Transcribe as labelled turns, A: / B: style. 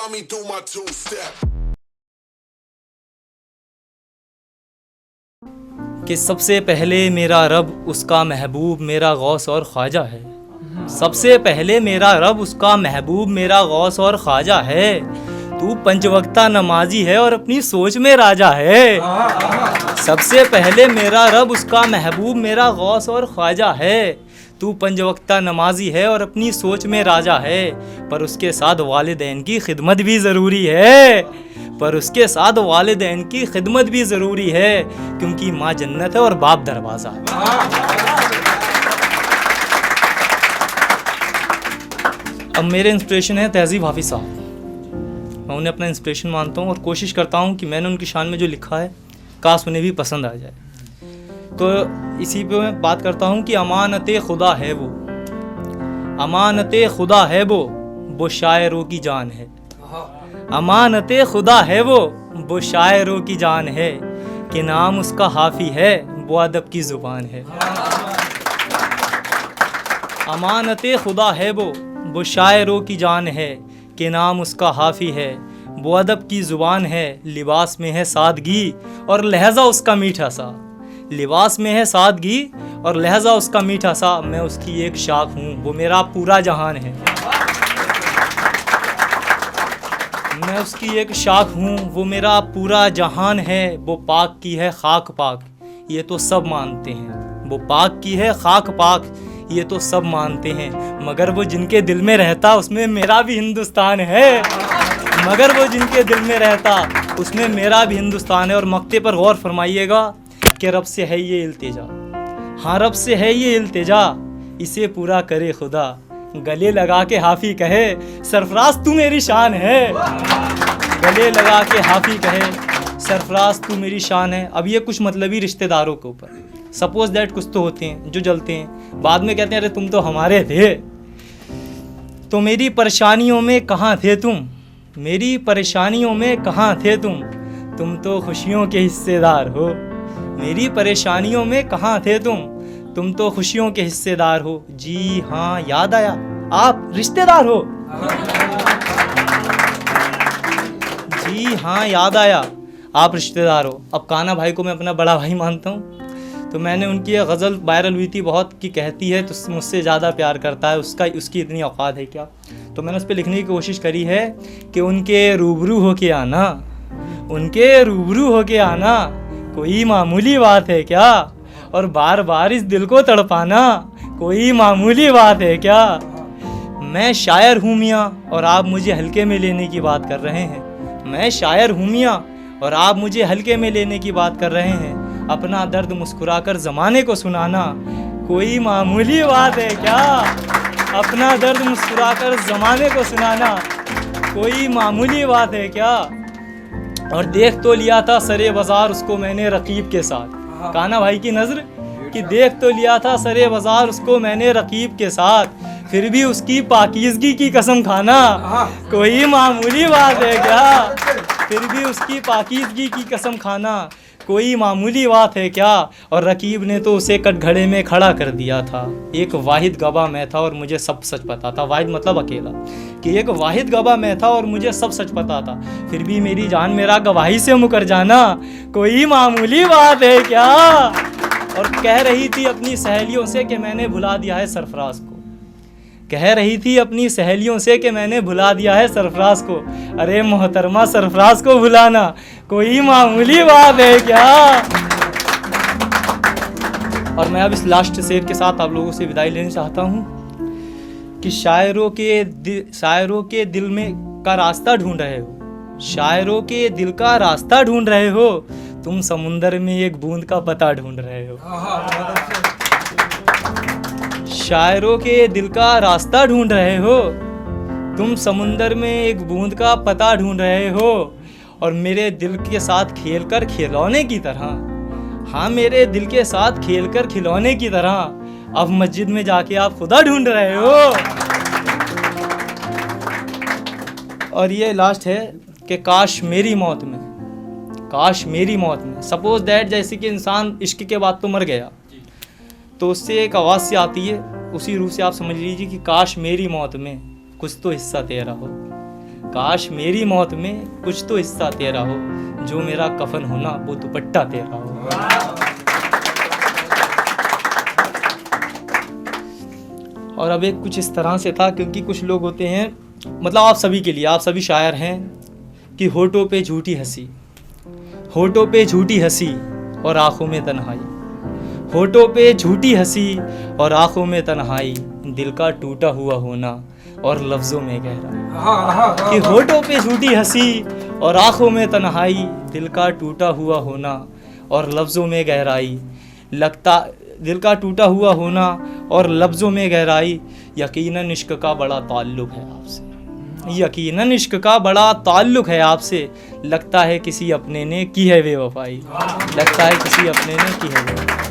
A: me do my two step.
B: कि सबसे पहले मेरा रब उसका महबूब मेरा गौस और ख्वाजा है। सबसे पहले मेरा रब उसका महबूब मेरा गौस और ख्वाजा है। तू पंचवक्ता नमाजी है और अपनी सोच में राजा है। सबसे पहले मेरा रब उसका महबूब मेरा गौस और ख्वाजा है। तू पंचवक्ता नमाजी है और अपनी सोच में राजा है। पर उसके साथ वालिदैन की खिदमत भी ज़रूरी है। पर उसके साथ वालिदैन की खिदमत भी ज़रूरी है, क्योंकि माँ जन्नत है और बाप दरवाज़ा। अब मेरे इंस्पिरेशन है तहज़ीब हाफिज़ साहब। मैं उन्हें अपना इंस्पिरेशन मानता हूँ और कोशिश करता हूँ कि मैंने उनकी शान में जो लिखा है काश उन्हें भी पसंद आ जाए। तो इसी पे मैं बात करता हूँ कि अमानते खुदा है वो, अमानते खुदा है वो शायरों की जान है। अमानते खुदा है वो शायरों की जान है। कि नाम उसका हाफी है वो अदब की ज़ुबान है। अमानते खुदा है वो शायरों की जान है। कि नाम उसका हाफी है वो अदब की ज़ुबान है। लिबास में है सादगी और लहजा उसका मीठा सा। लिबास में है सादगी और लहजा उसका मीठा सा। मैं उसकी एक शाख हूँ वो मेरा पूरा जहान है। मैं उसकी एक शाख हूँ वो मेरा पूरा जहान है। वो पाक की है खाक पाक ये तो सब मानते हैं। वो पाक की है खाक पाक ये तो सब मानते हैं। मगर वो जिनके दिल में रहता उसमें मेरा भी हिंदुस्तान है। मगर वो जिनके दिल में रहता उसमें मेरा भी हिंदुस्तान है। और मक्ते पर गौर फरमाइएगा कि रब से है ये इल्तिजा, हाँ रब से है ये इल्तिजा, इसे पूरा करे खुदा। गले लगा के हाफी कहे सरफराज तू मेरी शान है। गले लगा के हाफी कहे सरफराज तू मेरी शान है। अब ये कुछ मतलबी रिश्तेदारों के ऊपर, सपोज दैट कुछ तो होते हैं जो जलते हैं, बाद में कहते हैं अरे तुम तो हमारे थे। तो मेरी परेशानियों में कहाँ थे तुम, मेरी परेशानियों में कहाँ थे तुम तो खुशियों के हिस्सेदार हो। मेरी परेशानियों में कहाँ थे तुम तो खुशियों के हिस्सेदार हो। जी हाँ याद आया आप रिश्तेदार हो। जी हाँ याद आया आप रिश्तेदार हो। अब कान्हा भाई को मैं अपना बड़ा भाई मानता हूँ, तो मैंने उनकी एक गज़ल वायरल हुई थी बहुत, कि कहती है तो मुझसे ज़्यादा प्यार करता है उसकी इतनी औकात है क्या। तो मैंने उस पर लिखने की कोशिश करी है कि उनके रूबरू होके आना, उनके रूबरू होके आना कोई मामूली बात है क्या। और बार बार इस दिल को तड़पाना कोई मामूली बात है क्या। मैं शायर हूँ मियाँ और आप मुझे हल्के में लेने की बात कर रहे हैं। मैं शायर हूँ मियाँ और आप मुझे हल्के में लेने की बात कर रहे हैं। अपना दर्द मुस्कुराकर ज़माने को सुनाना कोई मामूली बात है क्या। अपना दर्द मुस्कुराकर ज़माने को सुनाना कोई मामूली बात है क्या। और देख तो लिया था सरे बाज़ार उसको मैंने रकीब के साथ। कान्हा भाई की नज़र कि देख तो लिया था सरे बाज़ार उसको मैंने रकीब के साथ, फिर भी उसकी पाकीज़गी की कसम खाना कोई मामूली बात है क्या। फिर भी उसकी पाकीज़गी की कसम खाना कोई मामूली बात है क्या। और रकीब ने तो उसे कटघरे में खड़ा कर दिया था। एक वाहिद गवाह मैं था और मुझे सब सच पता था। वाहिद मतलब अकेला, कि एक वाहिद गवाह मैं था और मुझे सब सच पता था। फिर भी मेरी जान मेरा गवाही से मुकर जाना कोई मामूली बात है क्या। और कह रही थी अपनी सहेलियों से कि मैंने भुला दिया है सरफराज को। कह रही थी अपनी सहेलियों से कि मैंने भुला दिया है सरफराज को। अरे मोहतरमा सरफराज को भुलाना कोई मामूली बात है क्या। और मैं अब इस लास्ट शेर के साथ आप लोगों से विदाई लेना चाहता हूँ कि शायरों के दिल में का रास्ता ढूंढ रहे हो, शायरों के दिल का रास्ता ढूंढ रहे हो, तुम समुंदर में एक बूंद का पता ढूंढ रहे हो। शायरों के दिल का रास्ता ढूंढ रहे हो, तुम समुंदर में एक बूंद का पता ढूंढ रहे हो। और मेरे दिल के साथ खेलकर खिलौने की तरह, हाँ मेरे दिल के साथ खेलकर खिलौने की तरह अब मस्जिद में जाके आप खुदा ढूंढ रहे हो। और ये लास्ट है कि काश मेरी मौत में, काश मेरी मौत में, सपोज दैट जैसे कि इंसान इश्क के बाद तो मर गया, तो उससे एक आवाज़ सी आती है, उसी रूह से आप समझ लीजिए कि काश मेरी मौत में कुछ तो हिस्सा तेरा हो। काश मेरी मौत में कुछ तो हिस्सा तेरा हो, जो मेरा कफन होना वो दुपट्टा तेरा हो। और अब एक कुछ इस तरह से था, क्योंकि कुछ लोग होते हैं, मतलब आप सभी के लिए, आप सभी शायर हैं, कि होठों पे झूठी हंसी, होठों पे झूठी हंसी और आंखों में तन्हाई, होठों पे झूठी हंसी और आंखों में तन्हाई, दिल का टूटा हुआ होना और लफ्ज़ों में गहराई। कि होठों पे झूठी हंसी और आंखों में तन्हाई, दिल का टूटा हुआ होना और लफ्ज़ों में गहराई, लगता दिल का टूटा हुआ होना और लफ्ज़ों में गहराई, यकीनन इश्क का बड़ा ताल्लुक़ है आपसे, यकीनन इश्क का बड़ा ताल्लुक़ है आपसे, लगता है किसी अपने ने की है बेवफाई, लगता है किसी अपने ने की है बेवफाई।